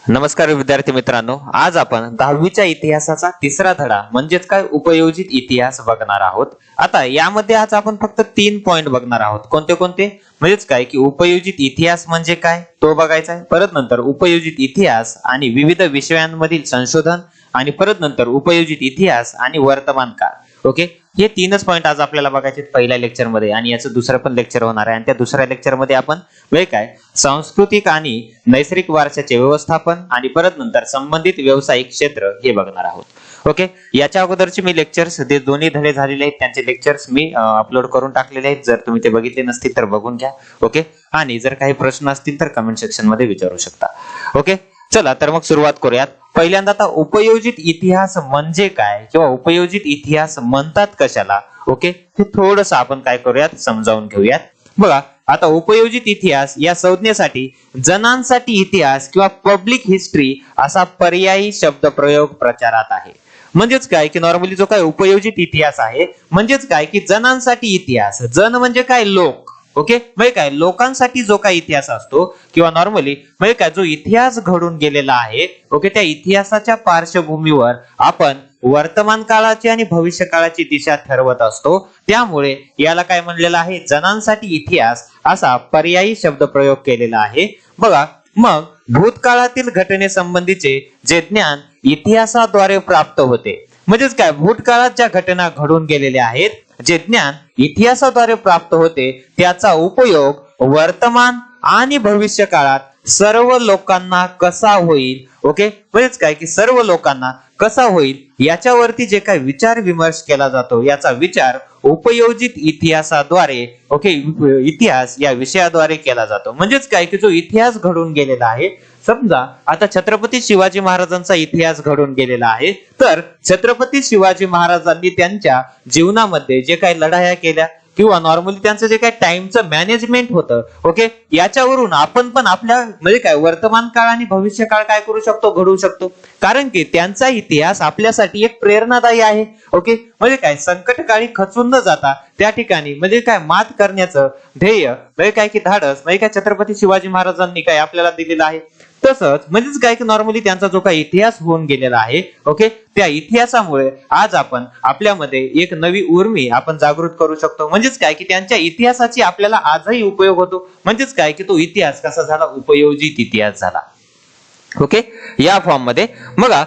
नमस्कार विद्यार्थी मित्रांनो, आज आपण 10वीच्या इतिहासाचा तिसरा धडा म्हणजेच काय उपयोजित इतिहास बघणार आहोत। आता यामध्ये आज आपण फक्त 3 पॉइंट बघणार आहोत। कोणते कोणते? म्हणजेच काय की उपयोजित इतिहास म्हणजे काय तो बघायचा आहे, परत नंतर उपयोजित इतिहास आणि विविध विषयांमधील संशोधन, आणि परत नंतर उपयोजित इतिहास आणि वर्तमान काळ। ओके, हे 3च पॉइंट आज आपल्याला बघायचे पहिल्या लेक्चर मध्ये, आणि याचं दुसरं पण लेक्चर होणार आहे। आणि त्या दुसऱ्या लेक्चर मध्ये आपण काय सांस्कृतिक आणि नैसर्गिक वारशाचे व्यवस्थापन आणि परत नंतर संबंधित व्यावसायिक क्षेत्र हे बघणार आहोत। ओके, याच्या अगोदरचे मी लेक्चर्स जे दोन्ही धडे झालेले आहेत त्यांचे लेक्चर्स मी अपलोड करून टाकलेले आहेत। जर तुम्ही ते बघितले नसतील तर बघून घ्या। ओके, आणि जर काही प्रश्न असतील तर कमेंट सेक्शन मध्ये विचारू शकता। ओके, चला तर मग सुरुवात करूयात। पहिल्यांदा आता उपयोजित इतिहास म्हणजे काय किंवा उपयोजित इतिहास म्हणतात कशाला, ओके, हे थोडंसं आपण काय करूयात समजावून घेऊयात। बघा, आता उपयोजित इतिहास या संज्ञेसाठी जनांसाठी इतिहास किंवा पब्लिक हिस्ट्री असा पर्यायी शब्दप्रयोग प्रचारात आहे। म्हणजेच काय की नॉर्मली जो काय उपयोजित इतिहास आहे म्हणजेच काय की जनांसाठी इतिहास, जन म्हणजे काय लोक, ओके, म्हणजे काय लोकांसाठी जो काही इतिहास असतो किंवा नॉर्मली म्हणजे काय जो इतिहास घडून गेलेला आहे, ओके, त्या इतिहासाच्या पार्श्वभूमीवर आपण वर्तमान काळाची आणि भविष्य काळाची दिशा ठरवत असतो। त्यामुळे याला काय म्हणलेलं आहे, जनांसाठी इतिहास असा पर्यायी शब्दप्रयोग केलेला आहे। बघा, मग भूतकाळातील घटनेसंबंधीचे जे ज्ञान इतिहासाद्वारे प्राप्त होते, म्हणजेच काय भूतकाळात ज्या घटना घडून गेलेल्या आहेत, जे ज्ञान इतिहासाद्वारे प्राप्त होते त्याचा उपयोग वर्तमान आणि भविष्य काळात सर्व लोकांना कसा होईल, ओके, म्हणजेच काय की सर्व लोकांना कसा होईल याच्यावरती जे काही विचार विमर्श केला जातो याचा विचार उपयोजित इतिहासाद्वारे, ओके, इतिहास या विषयाद्वारे केला जातो। म्हणजेच काय की जो इतिहास घडून गेलेला आहे, समजा आता छत्रपती शिवाजी महाराजांचा इतिहास घडून गेलेला आहे, तर छत्रपती शिवाजी महाराजांनी त्यांच्या जीवनामध्ये जे काही लढाया केल्या किंवा नॉर्मली त्यांचं जे काही टाइमचं मॅनेजमेंट होतं, ओके, याच्यावरून आपण पण आपल्या म्हणजे काय वर्तमान काळ आणि भविष्य काळ काय करू शकतो, घडवू शकतो। कारण की त्यांचा इतिहास आपल्यासाठी एक प्रेरणादायी आहे। ओके, म्हणजे काय संकट काळी खचून न जाता त्या ठिकाणी म्हणजे काय मात करण्याचं ध्येय म्हणजे काय की धाडस म्हणजे काय छत्रपती शिवाजी महाराजांनी काय आपल्याला दिलेलं आहे। तसंच म्हणजेच काय की नॉर्मली त्यांचा जो काही इतिहास होऊन गेलेला आहे, ओके, त्या इतिहासामुळे आज आपण आपल्यामध्ये एक नवी उर्मी आपण जागृत करू शकतो। म्हणजेच काय की त्यांच्या इतिहासाची आपल्याला आजही उपयोग होतो। म्हणजेच काय की तो इतिहास कसा झाला, उपयोजित इतिहास झाला। ओके, या फॉर्म मध्ये बघा,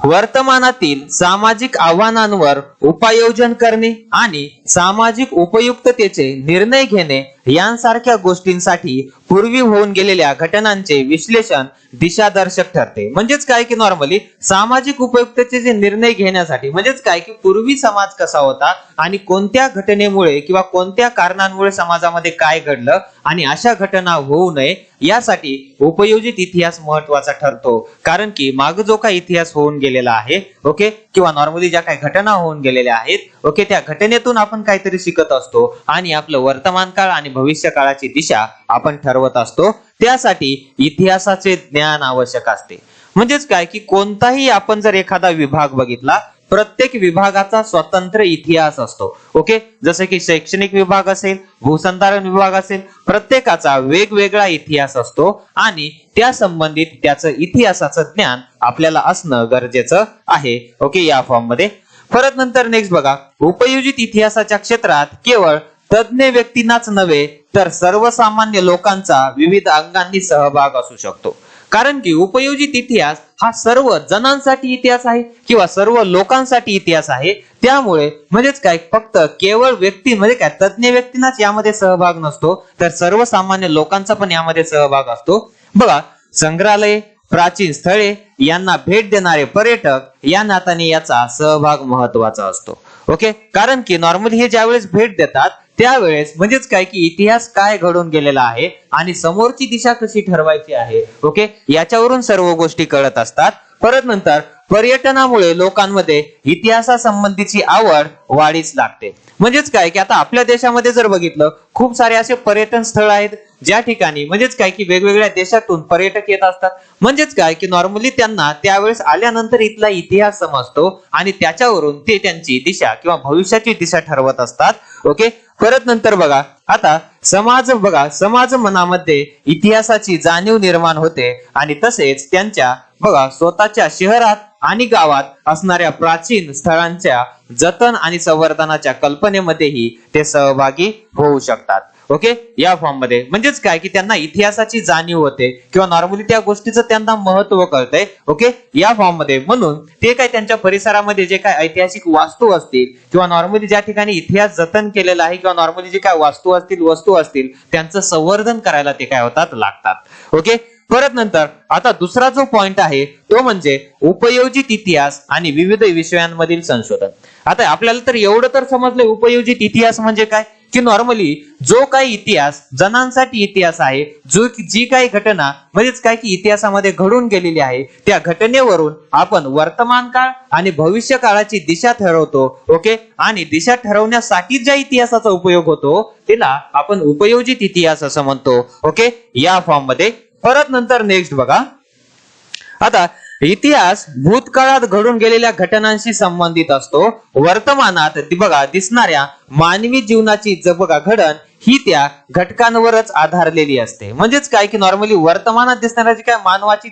वर्तमानातील सामाजिक आव्हानांवर उपाययोजन करणे आणि सामाजिक उपयुक्ततेचे निर्णय घेणे यांसारख्या गोष्टींसाठी पूर्वी होऊन गेलेल्या घटनांचे विश्लेषण दिशादर्शक ठरते। म्हणजेच काय की नॉर्मली सामाजिक उपयुक्ततेचे निर्णय घेण्यासाठी म्हणजेच काय की पूर्वी समाज कसा होता आणि कोणत्या घटनेमुळे किंवा कोणत्या कारणांमुळे समाजामध्ये काय घडलं आणि अशा घटना होऊ नये यासाठी उपयोजित इतिहास महत्वाचा ठरतो। कारण की माग जो काही इतिहास होऊन गेलेला आहे, ओके, किंवा नॉर्मली ज्या काही घटना होऊन गेलेल्या आहेत, ओके, त्या घटनेतून आपण काहीतरी शिकत असतो आणि आपलं वर्तमान काळ आणि भविष्य काळाची दिशा आपण ठरवत असतो। त्यासाठी इतिहासाचे ज्ञान आवश्यक असते। म्हणजेच काय की कोणताही आपण जर एखादा विभाग बघितला, प्रत्येक विभागाचा स्वतंत्र इतिहास असतो। ओके, जसे की शैक्षणिक विभाग असेल, भूसंधारण विभाग असेल, प्रत्येकाचा वेगवेगळा इतिहास असतो आणि त्या संबंधित त्याचं इतिहासाचं ज्ञान आपल्याला असणं गरजेचं आहे। ओके, या फॉर्म मध्ये परत नंतर नेक्स्ट बघा, उपयोजित इतिहासाच्या क्षेत्रात केवळ तज्ञ व्यक्तींनाच नव्हे तर सर्वसामान्य लोकांचा विविध अंगांनी सहभाग असू शकतो। कारण की उपयोजित इतिहास हा सर्व जणांसाठी इतिहास आहे किंवा सर्व लोकांसाठी इतिहास आहे। त्यामुळे म्हणजेच काय फक्त केवळ व्यक्ती म्हणजे काय तज्ञ व्यक्तींनाच यामध्ये सहभाग नसतो, तर सर्वसामान्य लोकांचा पण यामध्ये सहभाग असतो। बघा, संग्रहालय, प्राचीन स्थळे यांना भेट देणारे पर्यटक या नात्याने याचा सहभाग महत्वाचा असतो। ओके, कारण की नॉर्मली हे ज्यावेळेस भेट देतात त्यावेळेस म्हणजेच काय की इतिहास काय घडून गेलेला आहे आणि समोरची दिशा कशी ठरवायची आहे, ओके, याच्यावरून सर्व गोष्टी कळत असतात। परत नंतर पर्यटनामुळे लोकांमध्ये इतिहासासंबंधीची आवड वाढीस लागते। म्हणजेच काय की आता आपल्या देशामध्ये जर बघितलं, खूप सारे असे पर्यटन स्थळ आहेत ज्या ठिकाणी म्हणजेच काय की वेगवेगळ्या देशातून पर्यटक येत असतात। म्हणजेच काय की नॉर्मली त्यांना त्यावेळेस आल्यानंतर इथला इतिहास समजतो आणि त्याच्यावरून ते त्यांची दिशा किंवा भविष्याची दिशा ठरवत असतात। ओके, परत नंतर बघा, आता समाज मनामध्ये इतिहासाची जाणीव निर्माण होते आणि तसेच त्यांच्या बघा स्वतःच्या शहरात आणि गावात असणाऱ्या प्राचीन स्थळांच्या जतन आणि संवर्धनाच्या कल्पनेमध्येही ते सहभागी होऊ शकतात. ओके, या फॉर्म मध्ये म्हणजेच काय की त्यांना इतिहासाची जाणीव होते किंवा नॉर्मली त्या गोष्टीचं त्यांना महत्व कळतंय. ओके, या फॉर्म मध्ये म्हणून ते काय त्यांच्या परिसरामध्ये जे काय ऐतिहासिक वास्तू असतील किंवा नॉर्मली ज्या ठिकाणी इतिहास जतन केलेला आहे किंवा नॉर्मली जे काय वस्तू असतील त्यांचं संवर्धन करायला ते काय होतात लागतात. ओके, परत नंतर आता दुसरा जो पॉइंट आहे तो म्हणजे उपयोजित इतिहास आणि विविध विषयांमधील संशोधन. आता आपल्याला तर एवढं तर समजलंय उपयोजित इतिहास म्हणजे काय की नॉर्मली जो काही इतिहास जणांसाठी इतिहास आहे, जी काही घटना म्हणजेच काय की इतिहासामध्ये घडून गेलेली आहे त्या घटनेवरून आपण वर्तमान काळ आणि भविष्य काळाची दिशा ठरवतो. ओके, आणि दिशा ठरवण्यासाठी ज्या इतिहासाचा उपयोग होतो त्याला आपण उपयोजित इतिहास असं म्हणतो. ओके, या फॉर्म मध्ये. परत नंतर नेक्स्ट बघा, आता इतिहास भूतकाळात घडून गेलेल्या घटनांशी संबंधित असतो. वर्तमानात बघा दिसणाऱ्या मानवी जीवनाची बघा घडण ही त्या घटकांवरच आधारलेली असते. म्हणजेच काय की नॉर्मली वर्तमानात दिसणाऱ्या जी काय मानवाची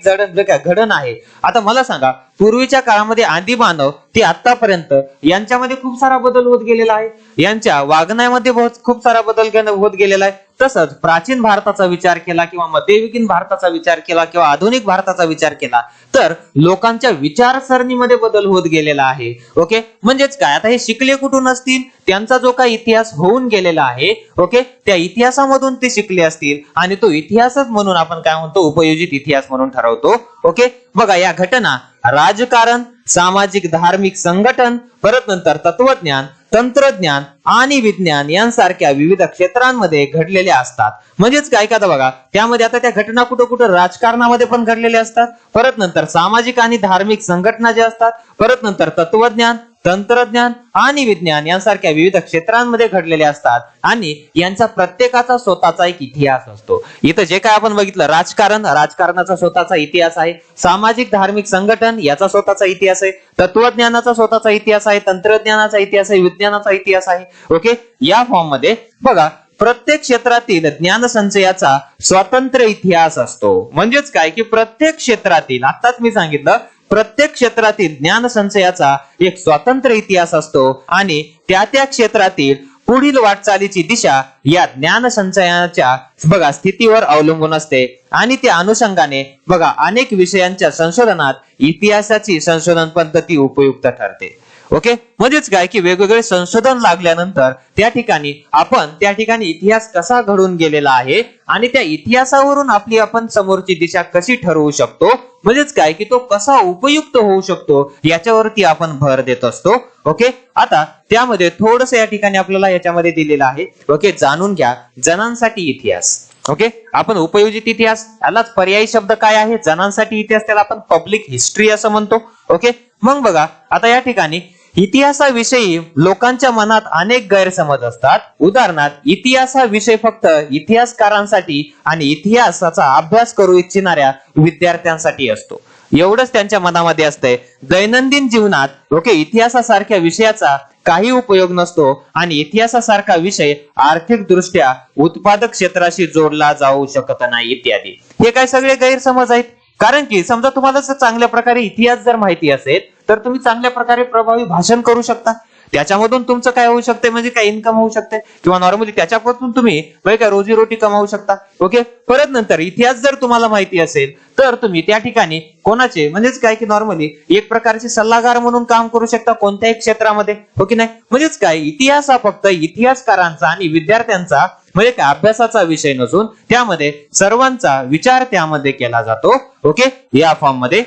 घडण आहे. आता मला सांगा, पूर्वीच्या काळामध्ये आदी मानव ते आतापर्यंत यांच्यामध्ये खूप सारा बदल होत गेलेला आहे, यांच्या वागण्यामध्ये खूप सारा बदल होत गेलेला आहे. तसंच प्राचीन भारताचा विचार केला किंवा मध्ययुगीन भारताचा विचार केला किंवा आधुनिक भारताचा विचार केला तर लोकांच्या विचारसरणीमध्ये बदल होत गेलेला आहे. ओके, म्हणजेच काय आता हे शिकले कुठून असतील, त्यांचा जो काही इतिहास होऊन गेलेला आहे ओके त्या इतिहासामधून ते शिकले असतील आणि तो इतिहासच म्हणून आपण काय म्हणतो उपयोजित इतिहास म्हणून ठरवतो. ओके, बघा या घटना राजकारण, सामाजिक धार्मिक संघटन, परत नंतर तत्वज्ञान, तंत्रज्ञान आणि विज्ञान यांसारख्या विविध क्षेत्रांमध्ये घडलेल्या असतात. म्हणजेच काय का बघा त्यामध्ये आता त्या घटना कुठं कुठं राजकारणामध्ये पण घडलेल्या असतात, परत नंतर सामाजिक आणि धार्मिक संघटना ज्या असतात, परत नंतर तत्वज्ञान, तंत्रज्ञान आणि विज्ञान यांसारख्या विविध क्षेत्रांमध्ये घडलेले असतात आणि यांचा प्रत्येकाचा स्वतःचा एक इतिहास असतो. इथं जे काय आपण बघितलं राजकारणाचा स्वतःचा इतिहास आहे, सामाजिक धार्मिक संघटन याचा स्वतःचा इतिहास आहे, तत्वज्ञानाचा स्वतःचा इतिहास आहे, तंत्रज्ञानाचा इतिहास आहे, विज्ञानाचा इतिहास आहे. ओके, या फॉर्म मध्ये बघा प्रत्येक क्षेत्रातील ज्ञान संचयाचा स्वतंत्र इतिहास असतो. म्हणजेच काय की प्रत्येक क्षेत्रातील आताच मी सांगितलं प्रत्येक क्षेत्रातील ज्ञान संचयाचा एक स्वतंत्र इतिहास असतो आणि त्या त्या क्षेत्रातील पुढील वाटचालीची दिशा या ज्ञान संचयाच्या बघा स्थितीवर अवलंबून असते आणि त्या अनुषंगाने बघा अनेक विषयांच्या संशोधनात इतिहासाची संशोधन पद्धती उपयुक्त ठरते. ओके, म्हणजेच काय की वेगवेगळे संशोधन लागल्यानंतर त्या ठिकाणी इतिहास कसा घडून गेलेला आहे आणि त्या इतिहासावरून आपण समोरची दिशा कशी ठरवू शकतो, म्हणजेच काय की तो कसा उपयुक्त होऊ शकतो याच्यावरती आपण भर देत असतो. ओके, आता त्यामध्ये थोडस या ठिकाणी आपल्याला याच्यामध्ये दिलेलं आहे. ओके, जाणून घ्या जणांसाठी इतिहास. ओके, आपण उपयोजित इतिहास यालाच पर्यायी शब्द काय आहे जणांसाठी इतिहास, त्याला आपण पब्लिक हिस्ट्री असं म्हणतो. ओके, मग बघा आता या ठिकाणी इतिहासाविषयी लोकांच्या मनात अनेक गैरसमज असतात. उदाहरणार्थ इतिहास हा विषय फक्त इतिहासकारांसाठी आणि इतिहासाचा अभ्यास करू इच्छिणाऱ्या विद्यार्थ्यांसाठी असतो एवढंच त्यांच्या मनामध्ये असतंय. दैनंदिन जीवनात ओके इतिहासासारख्या विषयाचा काही उपयोग नसतो आणि इतिहासासारखा विषय आर्थिक दृष्ट्या उत्पादक क्षेत्राशी जोडला जाऊ शकत नाही इत्यादी. हे काय सगळे गैरसमज आहेत. कारण की समजा तुम्हाला चांगल्या प्रकारे इतिहास जर माहिती असेल तर तुम्ही चांगल्या प्रकारे प्रभावी भाषण करू शकता, त्याच्यामधून तुमचं काय होऊ शकते म्हणजे काय इन्कम होऊ शकते किंवा नॉर्मली त्याच्यापासून तुम्ही काय रोजीरोटी कमावू शकता. ओके, परत नंतर इतिहास जर तुम्हाला माहिती असेल तर तुम्ही त्या ठिकाणी कोणाचे म्हणजेच काय की नॉर्मली एक प्रकारचे सल्लागार म्हणून काम करू शकता कोणत्याही क्षेत्रामध्ये. ओके नाही, म्हणजेच काय इतिहास हा फक्त इतिहासकारांचा आणि विद्यार्थ्यांचा म्हणजे काय अभ्यासाचा विषय नसून त्यामध्ये सर्वांचा विचार त्यामध्ये केला जातो. ओके, या फॉर्म मध्ये.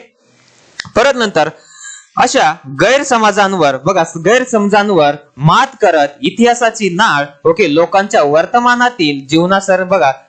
परत नंतर अशा गैरसमजांवर मात करत इतिहासाची नाळ ओके लोकांच्या वर्तमानातील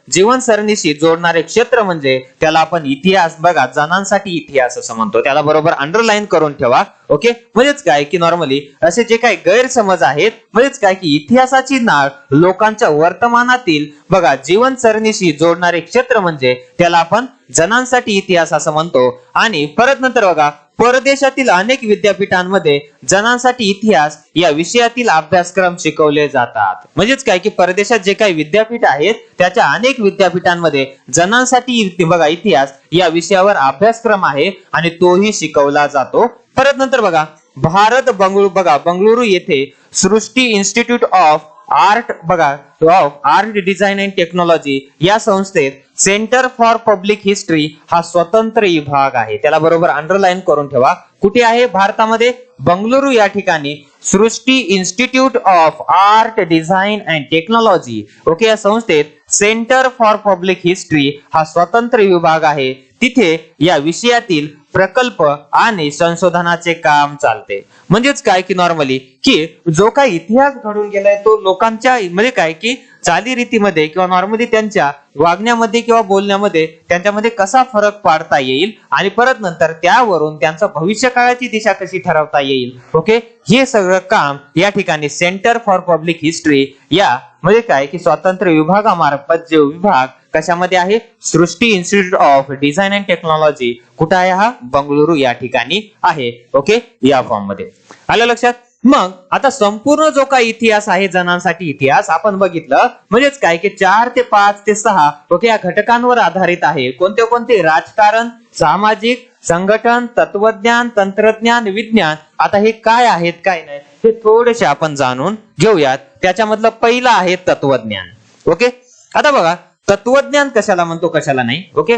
जीवनसरणीशी जोडणारे क्षेत्र म्हणजे त्याला आपण इतिहास बघा जणांसाठी इतिहास असं म्हणतो. त्याला बरोबर अंडरलाईन करून ठेवा. ओके, म्हणजेच काय की नॉर्मली असे जे काही गैरसमज आहेत म्हणजेच काय की इतिहासाची नाळ लोकांच्या वर्तमानातील बघा जीवनसरणीशी जोडणारे क्षेत्र म्हणजे त्याला आपण जणांसाठी इतिहास असं म्हणतो. आणि परत नंतर बघा परदेशातील अनेक विद्यापीठांमध्ये जणांसाठी इतिहास या विषयातील अभ्यासक्रम शिकवले जातात. म्हणजेच काय की परदेशात जे काही विद्यापीठ आहेत त्याच्या अनेक विद्यापीठांमध्ये जणांसाठी बघा इतिहास या विषयावर अभ्यासक्रम आहे आणि तोही शिकवला जातो. परत नंतर बघा बंगळुरू येथे Srishti institute of art design and technology या संस्थेत सेंटर फॉर पब्लिक हिस्ट्री हा स्वतंत्र विभाग आहे. त्याला बरोबर अंडरलाईन करून ठेवा. कुठे आहे? भारतामध्ये बंगळुरू या ठिकाणी Srishti institute of art design and technology okay या संस्थेत सेंटर फॉर पब्लिक हिस्ट्री हा स्वतंत्र विभाग आहे. तिथे या विषयातील प्रकल्प आणि संशोधनाचे काम चालते. म्हणजेच काय की नॉर्मली की जो काही इतिहास घडून गेलाय तो लोकांच्या म्हणजे काय की चालीरीतीमध्ये किंवा नॉर्मली त्यांच्या वागण्यामध्ये किंवा बोलण्यामध्ये त्यांच्यामध्ये कसा फरक पाडता येईल आणि परत नंतर त्यावरून त्यांचं भविष्य काळाची दिशा कशी ठरवता येईल ओके हे सगळं काम या ठिकाणी सेंटर फॉर पब्लिक हिस्ट्री या म्हणजे काय की स्वतंत्र विभागामार्फत जे विभाग कशामध्ये आहे? Srishti institute of design and technology कुठे आहे? हा बंगळुरू या ठिकाणी आहे. ओके या फॉर्म मध्ये आलं लक्षात. मग आता संपूर्ण जो काही इतिहास आहे जणांसाठी इतिहास आपण बघितलं म्हणजेच काय की 4 ते 5 ते 6 ओके या घटकांवर आधारित आहे. कोणते कोणते? राजकारण, सामाजिक, संघटन, तत्वज्ञान, तंत्रज्ञान, विज्ञान. आता हे काय आहेत काय नाही हे थोडेसे आपण जाणून घेऊयात. त्याच्यामधलं पहिलं आहे तत्वज्ञान. ओके आता बघा तत्वज्ञान कशाला म्हणतो कशाला नाही ओके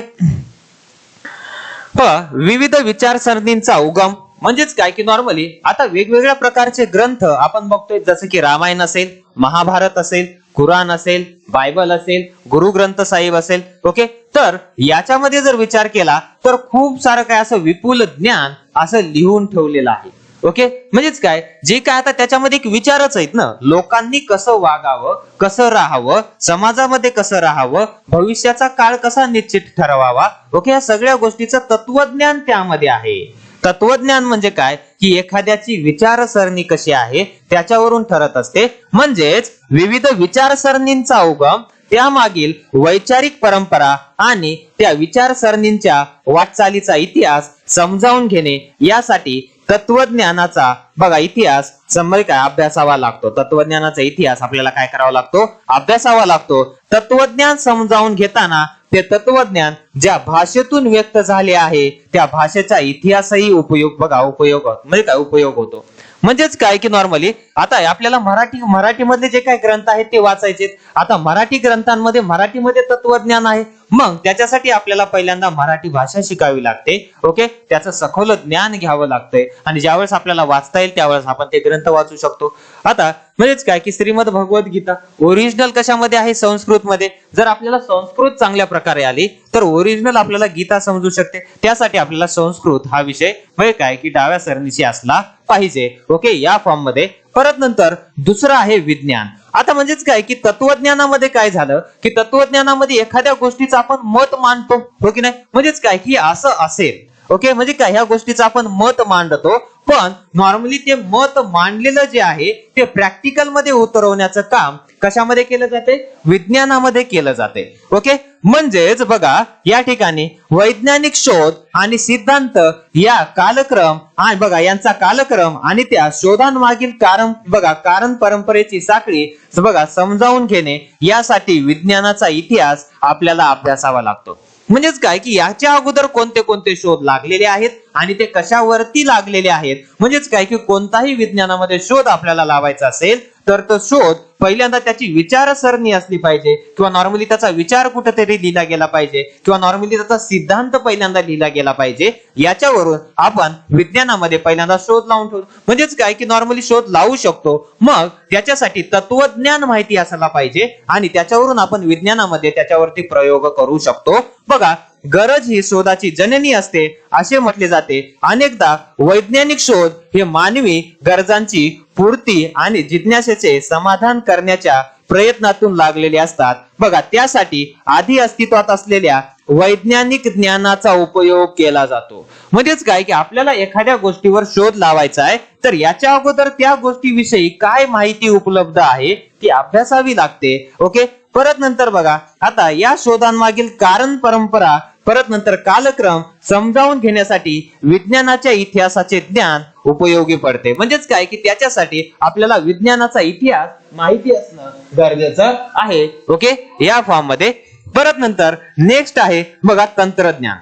विविध विचारसरणींचा उगम म्हणजेच काय की नॉर्मली आता वेगवेगळ्या प्रकारचे ग्रंथ आपण बघतोय जसं की रामायण असेल, महाभारत असेल, कुराण असेल, बायबल असेल, गुरु ग्रंथ साहिब असेल ओके तर याच्यामध्ये जर विचार केला तर खूप सारं काय असं विपुल ज्ञान असं लिहून ठेवलेलं आहे. ओके म्हणजेच काय जे काय आता त्याच्यामध्ये एक विचारच आहेत ना लोकांनी कसं वागावं, कसं राहावं, समाजामध्ये कसं राहावं, भविष्याचा काळ कसा निश्चित ठरवावा ओके या सगळ्या गोष्टीचं तत्वज्ञान त्यामध्ये आहे. तत्वज्ञान म्हणजे काय की एखाद्याची विचारसरणी कशी आहे त्याच्यावरून ठरत असते. म्हणजेच विविध विचारसरणींचा उगम, त्यामागील वैचारिक परंपरा आणि त्या विचारसरणींच्या वाटचालीचा इतिहास समजावून घेणे यासाठी तत्वज्ञानाचा बघा इतिहास काय अभ्यासावा लागतो. तत्वज्ञानाचा इतिहास आपल्याला काय करावा लागतो? अभ्यासावा लागतो. तत्वज्ञान समजावून घेताना ते तत्वज्ञान ज्या भाषेतून व्यक्त झाले आहे त्या भाषेचा इतिहासही उपयोग म्हणजे काय उपयोग होतो. म्हणजेच काय की नॉर्मली आता आपल्याला मराठीमधले जे काही ग्रंथ आहेत ते वाचायचे. आता मराठी ग्रंथांमध्ये मराठीमध्ये तत्वज्ञान आहे मग त्याच्यासाठी आपल्याला पहिल्यांदा मराठी भाषा शिकावी लागते ओके त्याचं सखोल ज्ञान घ्यावं लागतंय आणि ज्यावेळेस आपल्याला वाचता येईल त्यावेळेस आपण ते ग्रंथ वाचू शकतो. आता म्हणजेच काय की श्रीमद भगवद्गीता ओरिजिनल कशामध्ये आहे? संस्कृत मध्ये. जर आपल्याला संस्कृत चांगल्या प्रकारे आली तर ओरिजिनल आपल्याला गीता समजू शकते. त्यासाठी आपल्याला संस्कृत हा विषय म्हणजे काय की डाव्या सरणीशी असला पाहिजे ओके या फॉर्म मध्ये. परत नंतर दुसरं आहे विज्ञान. आता म्हणजेच काय की तत्वज्ञानामध्ये काय झालं की तत्वज्ञानामध्ये एखाद्या गोष्टीचं आपण मत मांडतो हो की नाही. म्हणजेच काय की असं असेल ओके म्हणजे काय ह्या गोष्टीचं आपण मत मांडतो पण नॉर्मली ते मत मांडलेलं जे आहे ते प्रॅक्टिकल मध्ये उतरवण्याचं काम कशामध्ये केलं जाते? विज्ञानामध्ये केलं जाते ओके. म्हणजेच बघा या ठिकाणी वैज्ञानिक शोध आणि सिद्धांत या कालक्रम आणि बघा यांचा कालक्रम आणि त्या शोधांमागील कारण परंपरेची साखळी बघा समजावून घेणे यासाठी विज्ञानाचा इतिहास आपल्याला अभ्यासावा लागतो. म्हणजेच काय की याच्या अगोदर कोणते कोणते शोध लागलेले आहेत आणि ते कशावरती लागलेले आहेत. म्हणजेच काय की कोणताही विज्ञानामध्ये शोध आपल्याला लावायचा असेल तर तो शोध पहिल्यांदा त्याची विचारसरणी असली पाहिजे किंवा नॉर्मली त्याचा विचार कुठेतरी लिहिला गेला पाहिजे किंवा नॉर्मली त्याचा सिद्धांत पहिल्यांदा लिहिला गेला पाहिजे. याच्यावरून आपण विज्ञानामध्ये पहिल्यांदा शोध लावून ठेवतो. म्हणजेच काय की नॉर्मली शोध लावू शकतो मग त्याच्यासाठी तत्वज्ञान माहिती असायला पाहिजे आणि त्याच्यावरून आपण विज्ञानामध्ये त्याच्यावरती प्रयोग करू शकतो. बघा गरज ही शोधाची जननी असते असे म्हटले जाते. अनेकदा वैज्ञानिक शोध हे मानवी गरजांची पूर्ती आणि जिज्ञासेचे समाधान करण्याच्या प्रयत्नातून लागलेले असतात. बघा त्यासाठी आधी अस्तित्वात असलेल्या वैज्ञानिक ज्ञानाचा उपयोग केला जातो. म्हणजेच काय की आपल्याला एखाद्या गोष्टीवर शोध लावायचा आहे तर याच्या अगोदर त्या गोष्टीविषयी काय माहिती उपलब्ध आहे ती अभ्यासावी लागते ओके. परत नंतर बघा आता या शोधांमागील कारण परंपरा परत नंतर कालक्रम समजावून घेण्यासाठी विज्ञानाच्या इतिहासाचे ज्ञान उपयोगी पडते. म्हणजेच काय की त्याच्यासाठी आपल्याला विज्ञानाचा इतिहास माहिती असणं गरजेचं आहे. ओके, या फॉर्म मध्ये. परत नंतर नेक्स्ट आहे बघा तंत्रज्ञान.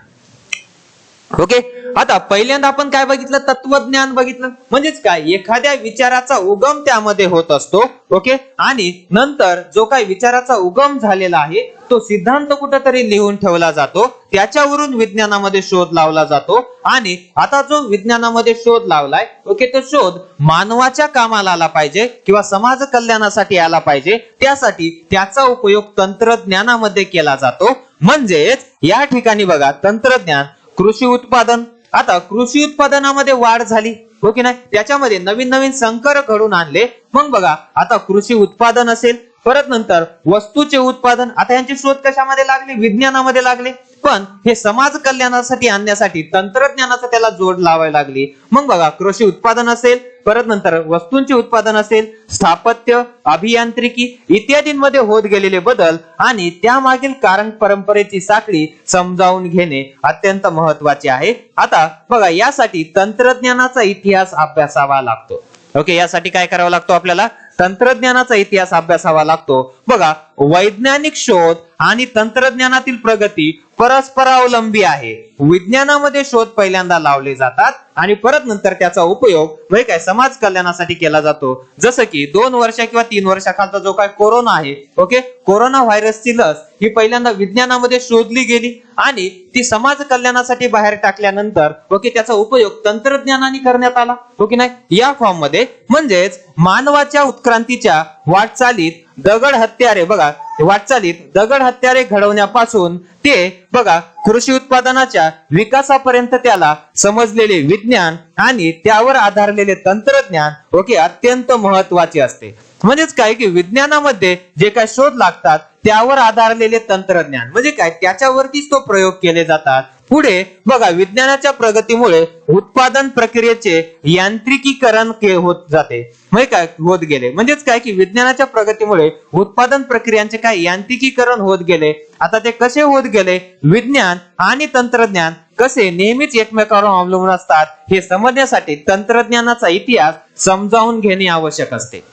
ओके, आता पहिल्यांदा आपण काय बघितलं, तत्वज्ञान बघितलं. म्हणजेच काय, एखाद्या विचाराचा उगम त्यामध्ये होत असतो. ओके, आणि नंतर जो काही विचाराचा उगम झालेला आहे तो सिद्धांत कुठेतरी लिहून ठेवला जातो, त्याच्यावरून विज्ञानामध्ये शोध लावला जातो. आणि आता जो विज्ञानामध्ये शोध लावलाय, ओके, तो शोध मानवाच्या कामाला आला पाहिजे किंवा समाज कल्याणासाठी आला पाहिजे, त्यासाठी त्याचा उपयोग तंत्रज्ञानामध्ये केला जातो. म्हणजेच या ठिकाणी बघा तंत्रज्ञान, कृषी उत्पादन. आता कृषी उत्पादनामध्ये वाढ झाली, हो की नाही, त्याच्यामध्ये नवीन नवीन संकर घडून आणले. मग बघा आता कृषी उत्पादन असेल, परत नंतर वस्तूचे उत्पादन. आता यांचे शोध कशामध्ये लागले, विज्ञानामध्ये लागले. पण हे समाज कल्याणासाठी आणण्यासाठी तंत्रज्ञानाचा त्याला जोड लावायला लागली. मग बघा कृषी उत्पादन असेल, परत नंतर वस्तूंचे उत्पादन असेल, स्थापत्य, अभियांत्रिकी इत्यादींमध्ये होत गेलेले बदल आणि त्यामागील कारण परंपरेची साखळी समजावून घेणे अत्यंत महत्वाचे आहे. आता बघा यासाठी तंत्रज्ञानाचा इतिहास अभ्यासावा लागतो. ओके, यासाठी काय करावं लागतो आपल्याला, तंत्रज्ञानाचा इतिहास अभ्यासावा लागतो. बघा वैज्ञानिक शोध आणि तंत्रज्ञानातील प्रगती परस्परावलंबी आहे. विज्ञानामध्ये शोध पहिल्यांदा लावले जातात आणि परत नंतर त्याचा उपयोग म्हणजे काय समाज कल्याणासाठी केला जातो. जसं की 2 वर्ष किंवा 3 वर्षाखालचा जो काय कोरोना आहे, ओके, कोरोना व्हायरसची लस ही पहिल्यांदा विज्ञानामध्ये शोधली गेली आणि ती समाज कल्याणासाठी बाहेर टाकल्यानंतर ओके त्याचा उपयोग तंत्रज्ञानाने करण्यात आला. ओके नाही, या फॉर्म मध्ये. म्हणजेच मानवाच्या उत्क्रांतीच्या वाटचालीत दगड हत्यारे बघा वाटचालीत दगड हत्यारे घडवण्यापासून ते बघा कृषी उत्पादनाच्या विकासापर्यंत त्याला समजलेले विज्ञान आणि त्यावर आधारलेले तंत्रज्ञान ओके अत्यंत महत्वाचे असते. म्हणजेच काय की विज्ञानामध्ये जे काय शोध लागतात त्यावर आधारलेले तंत्रज्ञान म्हणजे काय त्याच्यावरतीच तो प्रयोग केले जातात. पुढे बघा विज्ञानाच्या प्रगतीमुळे उत्पादन प्रक्रियेचे यांत्रिकीकरण होत जाते म्हणजे काय होत गेले. म्हणजेच काय की विज्ञानाच्या प्रगतीमुळे उत्पादन प्रक्रियांचे काय यांत्रिकीकरण होत गेले. आता ते कसे होत गेले, विज्ञान आणि तंत्रज्ञान कसे नेहमीच एकमेकांवर अवलंबून असतात हे समजण्यासाठी तंत्रज्ञानाचा इतिहास समजावून घेणे आवश्यक असते.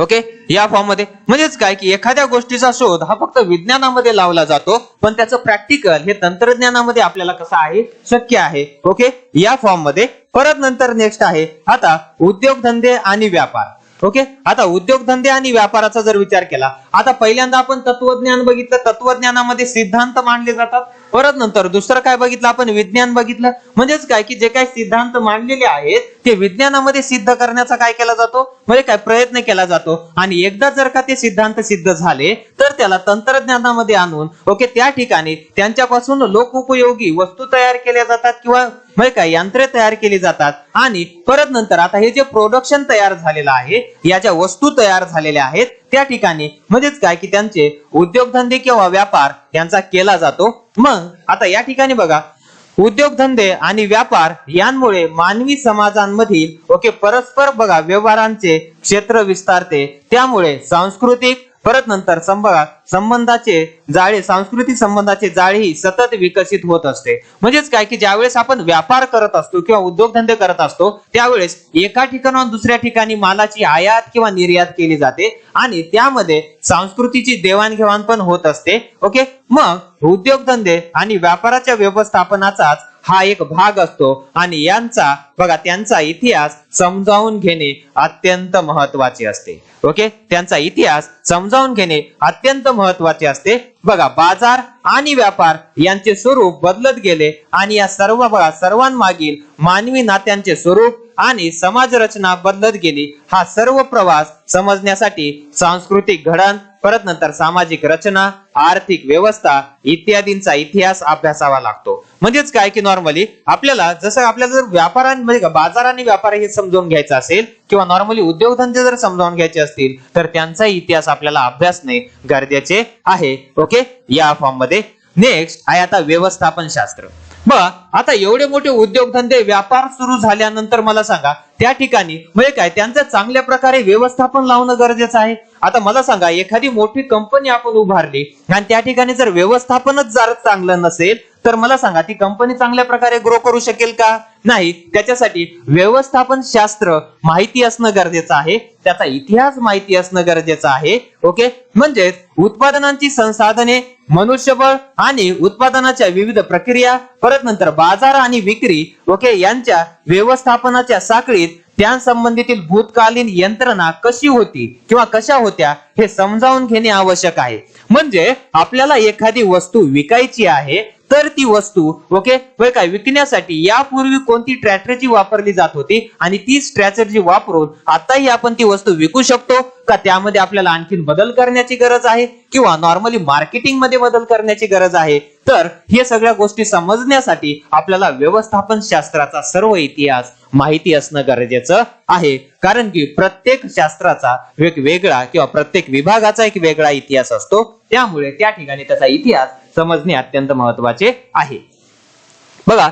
ओके, या फॉर्म मध्ये. म्हणजेच काय की एखाद्या गोष्टीचा शोध हा फक्त विज्ञानामध्ये लावला जातो पण त्याचं प्रॅक्टिकल हे तंत्रज्ञानामध्ये आपल्याला कसं आहे शक्य आहे. ओके, या फॉर्म मध्ये. परत नंतर नेक्स्ट आहे आता उद्योगधंदे आणि व्यापार. ओके, आता उद्योगधंदे आणि व्यापाराचा जर विचार केला, आता पहिल्यांदा आपण तत्वज्ञान बघितलं, तत्वज्ञानामध्ये सिद्धांत मांडले जातात. परत नंतर दुसरं काय बघितलं आपण, विज्ञान बघितलं. म्हणजेच काय की जे काही सिद्धांत मांडलेले आहेत ते विज्ञानामध्ये सिद्ध करण्याचा काय केला जातो म्हणजे काय प्रयत्न केला जातो आणि एकदा जर का ते सिद्धांत सिद्ध झाले तर त्याला तंत्रज्ञानामध्ये आणून ओके त्या ठिकाणी त्यांच्यापासून लोकोपयोगी वस्तू तयार केल्या जातात किंवा म्हणजे काय यंत्रे तयार केली जातात. आणि परत नंतर आता हे जे प्रोडक्शन तयार झालेलं आहे या ज्या वस्तू तयार झालेल्या आहेत त्या ठिकाणी म्हणजेच काय की त्यांचे उद्योगधंदे किंवा व्यापार यांचा केला जातो. मग आता या ठिकाणी बघा उद्योगधंदे आणि व्यापार यांमुळे मानवी समाजांमधील ओके परस्पर बघा व्यवहारांचे क्षेत्र विस्तारते. त्यामुळे सांस्कृतिक परत नंतर संबंधाचे जाळे सांस्कृतिक संबंधाचे जाळेही सतत विकसित होत असते. म्हणजेच काय की ज्यावेळेस आपण व्यापार करत असतो किंवा उद्योगधंदे करत असतो त्यावेळेस एका ठिकाणाहून दुसऱ्या ठिकाणी मालाची आयात किंवा निर्यात केली जाते आणि त्यामध्ये संस्कृतीची देवाणघेवाण पण होत असते. ओके, मग उद्योगधंदे आणि व्यापाराच्या व्यवस्थापनाचाच हा एक भाग असतो आणि यांचा बघा त्यांचा इतिहास समजावून घेणे अत्यंत महत्वाचे असते. ओके, त्यांचा इतिहास समजावून घेणे अत्यंत महत्वाचे असते. बघा बाजार आणि व्यापार यांचे स्वरूप बदलत गेले आणि या सर्व बघा सर्वांमागील मानवी नात्यांचे स्वरूप आणि समाज रचना बदलत गेली. हा सर्व प्रवास समजण्यासाठी सांस्कृतिक घडण परत नंतर सामाजिक रचना आर्थिक व्यवस्था इत्यादींचा इतिहास अभ्यासावा लागतो. म्हणजेच काय की नॉर्मली आपल्याला जसं आपल्याला जर व्यापारांमध्ये बाजार आणि व्यापार हे समजावून घ्यायचं असेल किंवा नॉर्मली उद्योगधंदे जर समजावून घ्यायचे असतील तर त्यांचा इतिहास आपल्याला अभ्यासणे गरजेचे आहे. ओके, या फॉर्म मध्ये. नेक्स्ट आहे आता व्यवस्थापन शास्त्र. बघा आता एवढे मोठे उद्योगधंदे व्यापार सुरू झाल्यानंतर मला सांगा त्या ठिकाणी म्हणजे काय त्यांचं चांगल्या प्रकारे व्यवस्थापन लावणं गरजेचं आहे. आता मला सांगा एखादी मोठी कंपनी आपण उभारली आणि त्या ठिकाणी जर व्यवस्थापनच जर चांगलं नसेल तर मला सांगा ती कंपनी चांगल्या प्रकारे ग्रो करू शकेल का? नाही. त्याच्यासाठी व्यवस्थापन शास्त्र माहिती असणं गरजेचं आहे, त्याचा इतिहास माहिती असणं गरजेचं आहे. ओके, म्हणजेच उत्पादनांची संसाधने, मनुष्यबळ आणि उत्पादनाच्या विविध प्रक्रिया, परत नंतर बाजार आणि विक्री, ओके, यांच्या व्यवस्थापनाच्या साखळीत त्यासंबंधीतील भूतकालीन यंत्रणा कशी होती किंवा कशा होत्या हे समजावून घेणे आवश्यक आहे. म्हणजे आपल्याला एखादी वस्तू विकायची आहे तर ती वस्तू ओके काय विकण्यासाठी यापूर्वी कोणती स्ट्रॅटेजी वापरली जात होती आणि ती स्ट्रॅटेजी वापरून आताही आपण ती वस्तू विकू शकतो का, त्यामध्ये आपल्याला आणखीन बदल करण्याची गरज आहे किंवा नॉर्मली मार्केटिंग मध्ये बदल करण्याची गरज आहे. तर हे सगळ्या गोष्टी समजण्यासाठी आपल्याला व्यवस्थापन शास्त्राचा सर्व इतिहास माहिती असणं गरजेचं आहे. कारण की प्रत्येक शास्त्राचा वेगवेगळा किंवा प्रत्येक विभागाचा एक वेगळा इतिहास असतो, त्यामुळे त्या ठिकाणी त्याचा इतिहास समजणे अत्यंत महत्वाचे आहे. बघा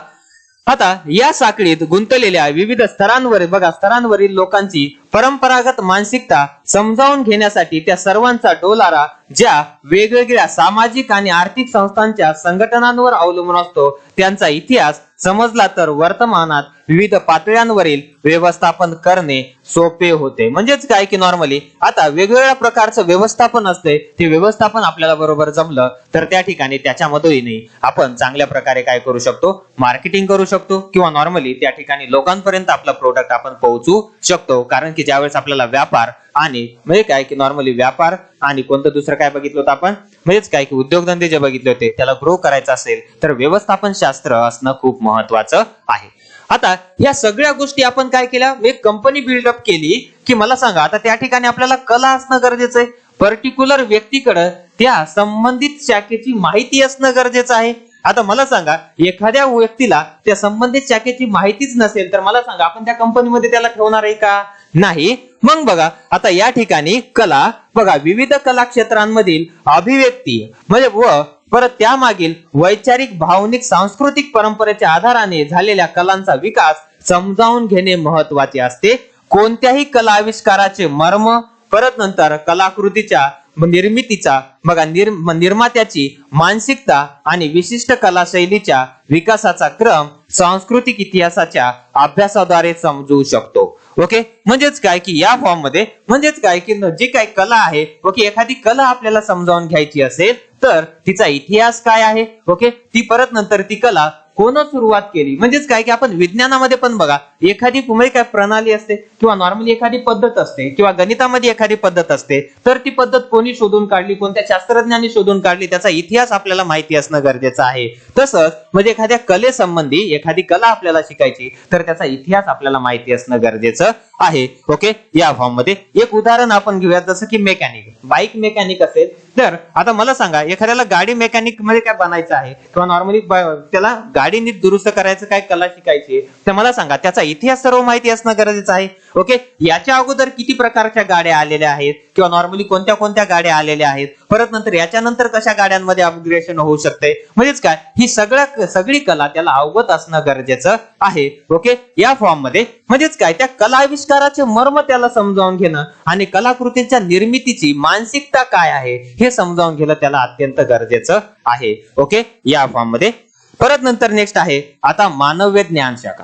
आता या साखळीत गुंतलेल्या विविध स्तरांवरील लोकांची परंपरागत मानसिकता समजावून घेण्यासाठी त्या सर्वांचा डोलारा ज्या वेगवेगळ्या सामाजिक आणि आर्थिक संस्थांच्या संघटनांवर अवलंबून असतो त्यांचा इतिहास समजला तर वर्तमानात विविध पातळ्यांवरील व्यवस्थापन करणे सोपे होते. म्हणजेच काय की नॉर्मली आता वेगवेगळ्या प्रकारचं व्यवस्थापन असते, ते व्यवस्थापन आपल्याला बरोबर जमलं तर त्या ठिकाणी त्याच्यामधूनही आपण चांगल्या प्रकारे काय करू शकतो, मार्केटिंग करू शकतो किंवा नॉर्मली त्या ठिकाणी लोकांपर्यंत आपला प्रोडक्ट आपण पोहोचू शकतो. कारण की ज्यावेळेस आपल्याला व्यापार आणि म्हणजे काय की नॉर्मली व्यापार आणि कोणतं दुसरं काय बघितलं होतं आपण, म्हणजेच काय की उद्योगधंदे जे बघितले होते त्याला ग्रो करायचं असेल तर व्यवस्थापन शास्त्र असणं खूप महत्वाचं आहे. आता या सगळ्या गोष्टी आपण काय केल्या, एक कंपनी बिल्डअप केली की मला सांगा आता त्या ठिकाणी आपल्याला कला असणं गरजेचं आहे, पर्टिक्युलर व्यक्तीकडे त्या संबंधित शाखेची माहिती असणं गरजेचं आहे. आता मला सांगा एखाद्या व्यक्तीला त्या संबंधित शाखेची माहितीच नसेल तर मला सांगा आपण त्या कंपनीमध्ये त्याला ठेवणार आहे का? नाही. मग बघा आता या ठिकाणी कला बघा विविध कला क्षेत्रांमधील अभिव्यक्ती म्हणजे व परत त्यामागील वैचारिक भावनिक सांस्कृतिक परंपरेच्या आधाराने झालेल्या कलांचा विकास समजावून घेणे महत्वाचे असते. कोणत्याही कला आविष्काराचे मर्म, परत नंतर कलाकृतीच्या निर्मितीचा बघा निर्मात्याची मानसिकता आणि विशिष्ट कला शैलीच्या विकासाचा क्रम सांस्कृतिक इतिहासाच्या अभ्यासाद्वारे समजू शकतो. ओके, म्हणजेच काय की या फॉर्म मध्ये म्हणजेच काय की जी काही कला आहे ओके, एखादी कला आपल्याला समजावून घ्यायची असेल तर तिचा इतिहास काय आहे ओके, ती परत नंतर ती कला कोण सुरुवात केली. म्हणजेच काय की आपण विज्ञानामध्ये पण बघा एखादी काय प्रणाली असते किंवा नॉर्मली एखादी पद्धत असते किंवा गणितामध्ये एखादी पद्धत असते तर ती पद्धत कोणी शोधून काढली, कोणत्या शास्त्रज्ञांनी शोधून काढली, त्याचा इतिहास आपल्याला माहिती असणं गरजेचं आहे. तसंच म्हणजे एखाद्या कलेसंबंधी एखादी कला आपल्याला शिकायची तर त्याचा इतिहास आपल्याला माहिती असणं गरजेचं आहे. ओके, या फॉर्म मध्ये एक उदाहरण आपण घेऊया, जसं की मेकॅनिक, बाईक मेकॅनिक असेल तर आता मला सांगा एखाद्याला गाडी मेकॅनिक मध्ये काय बनायचं आहे किंवा नॉर्मली त्याला गाडी नीट दुरुस्त करायचं काय कला शिकायची तर मला सांगा त्याचा इतिहास सर्व माहिती असणं गरजेचं आहे. ओके, याच्या अगोदर किती प्रकारच्या गाड्या आलेल्या आहेत किंवा नॉर्मली कोणत्या कोणत्या गाड्या आलेल्या आहेत, परत नंतर याच्यानंतर कशा गाड्यांमध्ये अपग्रेडेशन होऊ शकते, म्हणजेच काय ही सगळी कला त्याला अवगत असणं गरजेचं आहे. ओके, या फॉर्म मध्ये म्हणजेच काय त्या कला आविष्काराचे मर्म त्याला समजावून घेणं आणि कलाकृतींच्या निर्मितीची मानसिकता काय आहे हे समजावून घेणं त्याला अत्यंत गरजेचं आहे. ओके, या फॉर्म मध्ये परत नंतर नेक्स्ट आहे आता मानव्य ज्ञान शाखा.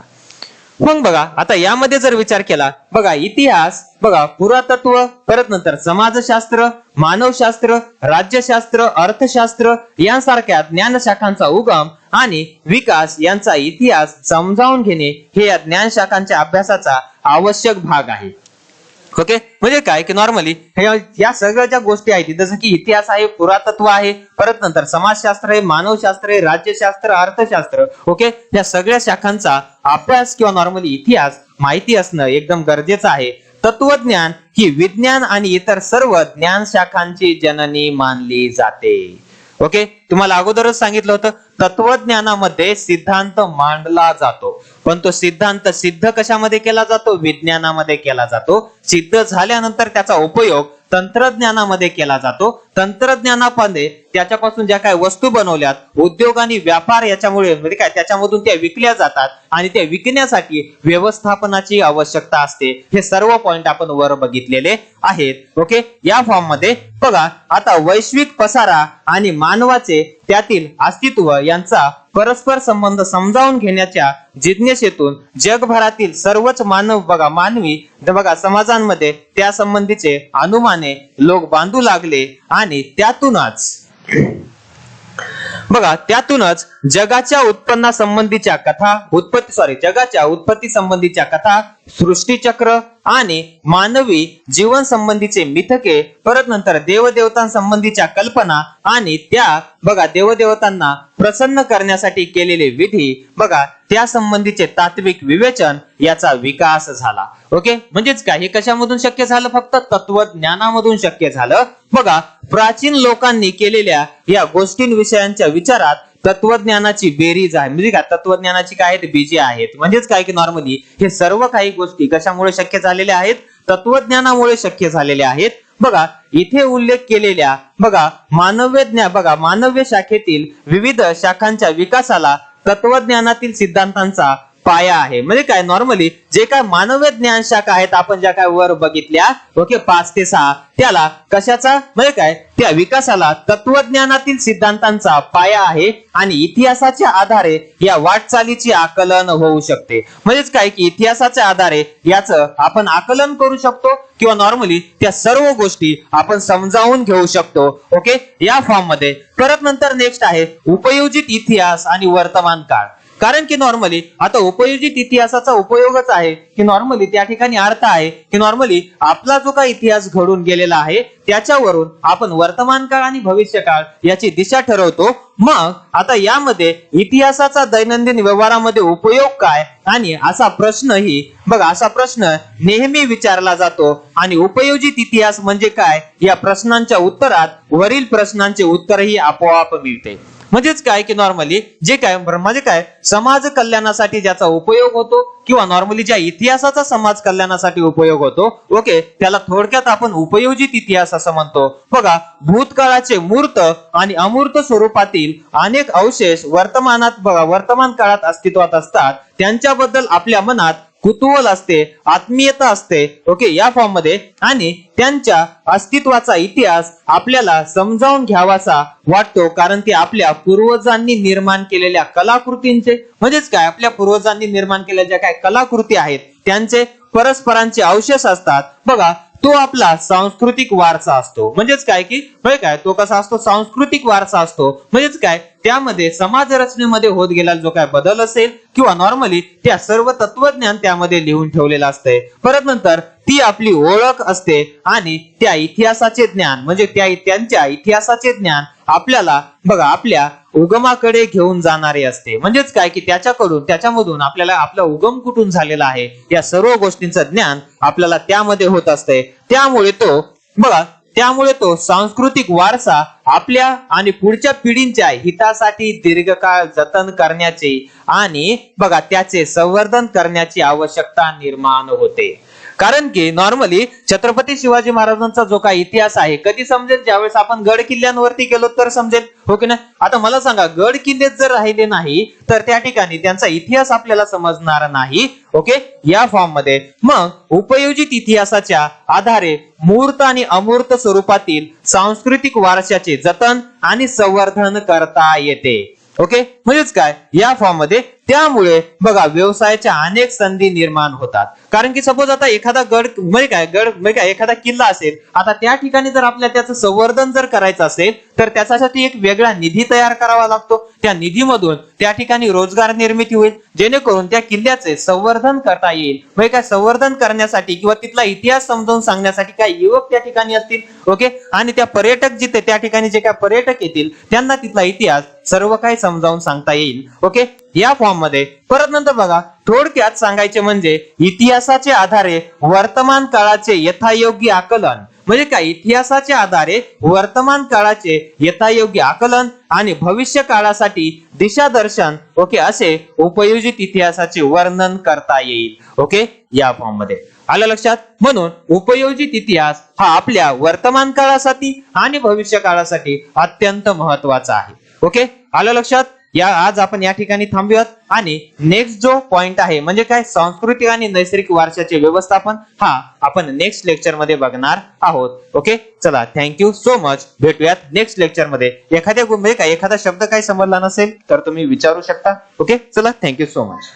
मग बघा आता यामध्ये जर विचार केला बघा इतिहास बघा पुरातत्व, परत नंतर समाजशास्त्र, मानवशास्त्र, राज्यशास्त्र, अर्थशास्त्र यांसारख्या ज्ञान शाखांचा उगम आणि विकास यांचा इतिहास समजावून घेणे हे या ज्ञान शाखांच्या अभ्यासाचा आवश्यक भाग आहे. ओके, म्हणजे काय की नॉर्मली या सगळ्या ज्या गोष्टी आहेत जसं की इतिहास आहे, पुरातत्व आहे, परत नंतर समाजशास्त्र आहे, मानवशास्त्र आहे, राज्यशास्त्र, अर्थशास्त्र, ओके, या सगळ्या शाखांचा अभ्यास किंवा नॉर्मली इतिहास माहिती असणं एकदम गरजेचं आहे. तत्वज्ञान ही विज्ञान आणि इतर सर्व ज्ञान शाखांची जननी मानली जाते. ओके, तुम्हाला अगोदरच सांगितलं होतं तत्वज्ञानामध्ये सिद्धांत मांडला जातो, पण तो सिद्धांत सिद्ध कशामध्ये केला जातो, विज्ञानामध्ये केला जातो. सिद्ध झाल्यानंतर त्याचा उपयोग तंत्रज्ञानामध्ये केला जातो. तंत्रज्ञानामध्ये त्याच्यापासून ज्या काही वस्तू बनवल्यात, उद्योग आणि व्यापार याच्यामुळे म्हणजे काय त्याच्यामधून त्या विकल्या जातात आणि त्या विकण्यासाठी व्यवस्थापनाची आवश्यकता असते. हे सर्व पॉइंट आपण वर बघितलेले आहेत. ओके, या फॉर्म मध्ये बघा आता वैश्विक पसारा आणि मानवाचे त्यातील अस्तित्व यांचा परस्पर संबंध समजावून घेण्याच्या जिज्ञासेतून जगभरातील सर्वच मानवी समाजांमध्ये त्या संबंधीचे अनुमाने लोक बांधू लागले आणि त्यातूनच जगाच्या उत्पत्ती संबंधीच्या कथा, सृष्टीचक्र आणि मानवी जीवन संबंधीचे मिथके, परत नंतर देवदेवतांसंबंधीच्या कल्पना आणि देवदेवतांना प्रसन्न करण्यासाठी केलेले विधी, त्या संबंधीचे तात्विक विवेचन याचा विकास झाला. ओके, म्हणजेच काय, हे कशामधून शक्य झालं? फक्त तत्वज्ञानामधून शक्य झालं. प्राचीन लोकांनी केलेल्या या गोष्टींविषयांच्या विचारात तत्वज्ञानाची बेरीज आहे. म्हणजे काय, तत्वज्ञानाची काय आहेत? बीजे आहेत. म्हणजेच काय की नॉर्मली हे सर्व काही गोष्टी कशामुळे शक्य झालेल्या आहेत? तत्वज्ञानामुळे शक्य झालेल्या आहेत. इथे उल्लेख केलेल्या मानव्य शाखेतील विविध शाखांच्या विकासाला तत्वज्ञानातील सिद्धांतांचा पाया आहे. म्हणजे काय, नॉर्मली जे काय मानवी ज्ञान शाखा आहेत, आपण ज्या काय वर बघितल्या, ओके, 5 ते 6, त्याला कशाचा, म्हणजे काय, त्या विकासाला तत्वज्ञानातील सिद्धांतांचा पाया आहे आणि इतिहासाच्या आधारे या वाटचालीची आकलन होऊ शकते. म्हणजेच काय की इतिहासाच्या आधारे याचं आपण आकलन करू शकतो किंवा नॉर्मली त्या सर्व गोष्टी आपण समजावून घेऊ शकतो. ओके, या फॉर्म मध्ये. परत नंतर नेक्स्ट आहे उपयोजित इतिहास आणि वर्तमान काळ. कारण की नॉर्मली आता उपयोजित इतिहासाचा उपयोगच आहे की नॉर्मली त्या ठिकाणी अर्थ आहे की नॉर्मली आपला जो काही इतिहास घडून गेलेला आहे त्याच्यावरून आपण वर्तमान काळ आणि भविष्य काळ याची दिशा ठरवतो. मग आता यामध्ये इतिहासाचा दैनंदिन व्यवहारामध्ये उपयोग काय आणि असा प्रश्न नेहमी विचारला जातो आणि उपयोजित इतिहास म्हणजे काय या प्रश्नांच्या उत्तरात वरील प्रश्नांचे उत्तरही आपोआप मिळते. म्हणजेच काय की नॉर्मली जे काय म्हणजे काय समाज कल्याणासाठी ज्याचा उपयोग होतो किंवा नॉर्मली ज्या इतिहासाचा समाज कल्याणासाठी उपयोग होतो, ओके, त्याला थोडक्यात आपण उपयोजित इतिहास असं म्हणतो. भूतकाळाचे मूर्त आणि अमूर्त स्वरूपातील अनेक अवशेष वर्तमान काळात अस्तित्वात असतात. त्यांच्याबद्दल आपल्या मनात कुतूहल असते, आत्मीयता असते, ओके, या फॉर्म मध्ये, आणि त्यांच्या अस्तित्वाचा इतिहास आपल्याला समजावून घ्यावासा वाटतो कारण ते आपल्या पूर्वजांनी निर्माण केलेल्या कलाकृतींचे, म्हणजेच काय, आपल्या पूर्वजांनी निर्माण केलेल्या ज्या काय कलाकृती आहेत त्यांचे परस्परांचे अवशेष असतात. तो आपला सांस्कृतिक वारसा असतो. म्हणजेच काय की तो कसा असतो? सांस्कृतिक वारसा असतो. म्हणजेच काय, त्यामध्ये समाज रचनेमध्ये होत गेलेला जो काय बदल असेल किंवा नॉर्मली त्या सर्व तत्वज्ञान त्यामध्ये लिहून ठेवलेलं असते. परत नंतर ती आपली ओळख असते आणि त्या इतिहासाचे ज्ञान म्हणजे त्यांच्या इतिहासाचे ज्ञान आपल्याला आपल्या उगमाकडे घेऊन जाणारे असते. म्हणजेच काय की त्याच्यामधून आपल्याला आपला उगम कुठून झालेला आहे या सर्व गोष्टींचं ज्ञान आपल्याला त्यामध्ये होत असते. त्यामुळे तो सांस्कृतिक वारसा आपल्या आणि पुढच्या पिढींच्या हितासाठी दीर्घकाळ जतन करण्याचे आणि त्याचे संवर्धन करण्याची आवश्यकता निर्माण होते. कारण की नॉर्मली छत्रपती शिवाजी महाराजांचा जो काही इतिहास आहे कधी समजेल? ज्यावेळेस आपण गड किल्ल्यांवरती गेलो तर समजेल. हो की नाही? आता मला सांगा, गड किल्ले जर राहिले नाही तर त्या ठिकाणी त्यांचा इतिहास आपल्याला समजणार नाही. ओके, या फॉर्म मध्ये मग उपयोजित इतिहासाच्या आधारे मूर्त आणि अमूर्त स्वरूपातील सांस्कृतिक वारशाचे जतन आणि संवर्धन करता येते. ओके, म्हणजेच काय, या फॉर्म मध्ये त्यामुळे व्यवसायाच्या अनेक संधी निर्माण होतात. कारण की सपोज आता एखादा गड एखादा किल्ला असेल, आता त्या ठिकाणी जर आपल्याला त्याचं संवर्धन जर करायचं असेल तर त्याच्यासाठी एक वेगळा निधी तयार करावा लागतो. त्या निधीमधून त्या ठिकाणी रोजगार निर्मिती होईल जेणेकरून त्या किल्ल्याचे संवर्धन करता येईल. संवर्धन करण्यासाठी किंवा तिथला इतिहास समजावून सांगण्यासाठी काही युवक त्या ठिकाणी असतील. ओके, आणि त्या पर्यटक जिथे त्या ठिकाणी जे काही पर्यटक येतील त्यांना तिथला इतिहास सर्व काही समजावून सांगता येईल. ओके, या फॉर्म मध्ये. परत नंतर थोडक्यात सांगायचे म्हणजे इतिहासाच्या आधारे वर्तमान काळाचे यथायोग्य आकलन, म्हणजे काय, इतिहासाच्या आधारे वर्तमान काळाचे यथायोग्य आकलन आणि भविष्य काळासाठी दिशादर्शन, ओके, असे उपयोजित इतिहासाचे वर्णन करता येईल. ओके, या फॉर्म मध्ये आलं लक्षात? म्हणून उपयोजित इतिहास हा आपल्या वर्तमान काळासाठी आणि भविष्य काळासाठी अत्यंत महत्वाचा आहे. ओके, आलं लक्षात? या आज आपण या ठिकाणी थांबूयात आणि नेक्स्ट जो पॉइंट आहे म्हणजे काय सांस्कृतिक आणि नैसर्गिक वारशाचे व्यवस्थापन हा आपण नेक्स्ट लेक्चर मध्ये बघणार आहोत. ओके, चला थँक्यू सो मच. भेटूयात नेक्स्ट लेक्चर मध्ये. एखाद्या शब्द काय समजला नसेल तर तुम्ही विचारू शकता. ओके, चला थँक्यू सो मच.